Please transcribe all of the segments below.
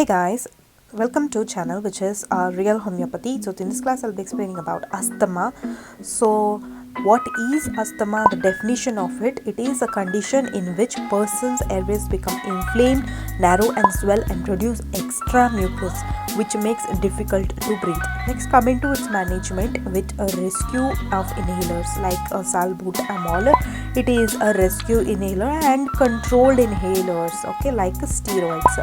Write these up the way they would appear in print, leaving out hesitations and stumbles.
Hey guys, welcome to channel which is Real Homeopathy. So in this class I'll be explaining about asthma. So what is asthma? The definition of it: it is a condition in which person's airways become inflamed, narrow and swell and produce extra mucus which makes it difficult to breathe. Next, coming to its management with a rescue of inhalers like salbutamol. It is a rescue inhaler and controlled inhalers, okay, like steroids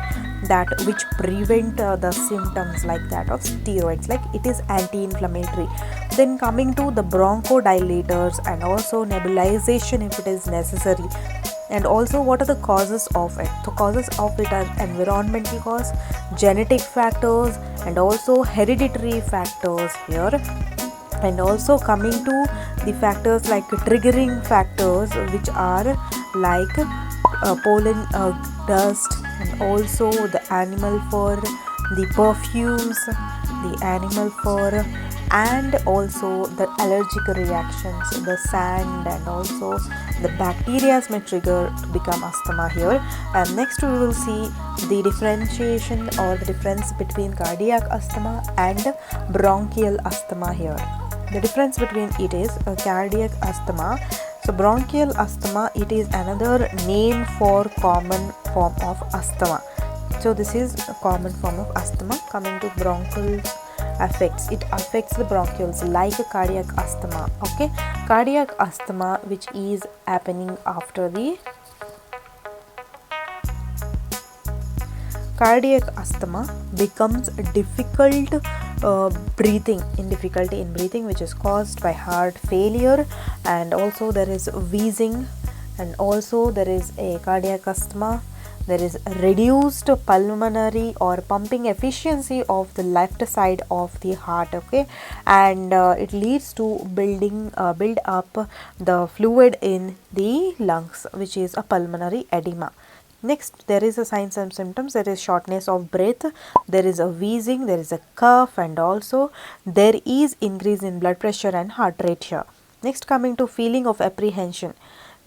that which prevent the symptoms like that of steroids, like it is anti-inflammatory. Then coming to the bronchodilators and also nebulization if it is necessary. And also, what are the causes of it? The causes of it are environmental cause, genetic factors and also hereditary factors here. And also coming to the factors like triggering factors, which are like pollen, dust, and also the animal fur, the perfumes, the animal fur, and also the allergic reactions, the sand, and also the bacteria may trigger to become asthma here. And next we will see the differentiation or the difference between cardiac asthma and bronchial asthma here. The difference between it is a cardiac asthma. So bronchial asthma, it is another name for common form of asthma. So this is a common form of asthma. Coming to bronchial it affects the bronchioles like a cardiac asthma. Okay, cardiac asthma which is happening after the cardiac asthma becomes difficult difficulty in breathing, which is caused by heart failure, and also there is wheezing, and also there is a cardiac asthma. There is reduced pulmonary or pumping efficiency of the left side of the heart, okay, and it leads to build up the fluid in the lungs, which is a pulmonary edema. Next, there is a signs and symptoms. There is shortness of breath, there is a wheezing, there is a cough, and also there is increase in blood pressure and heart rate here. Next, coming to feeling of apprehension.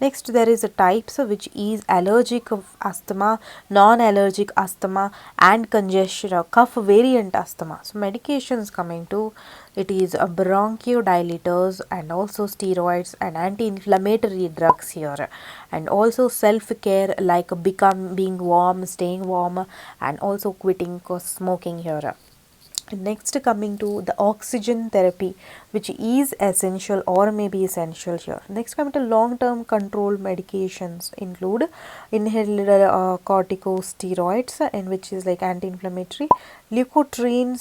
Next, there is a types which is allergic of asthma, non-allergic asthma, and congestion or cough variant asthma. So medications coming to it is a bronchodilators and also steroids and anti-inflammatory drugs here, and also self-care like being warm, staying warm, and also quitting smoking here. Next, coming to the oxygen therapy, which is essential or may be essential here. Next, coming to long-term control medications include inhaled corticosteroids, and which is like anti-inflammatory, leukotriene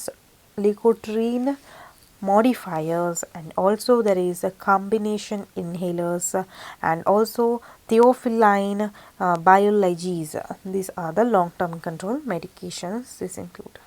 modifiers, and also there is a combination inhalers, and also theophylline biologies. These are the long-term control medications. This include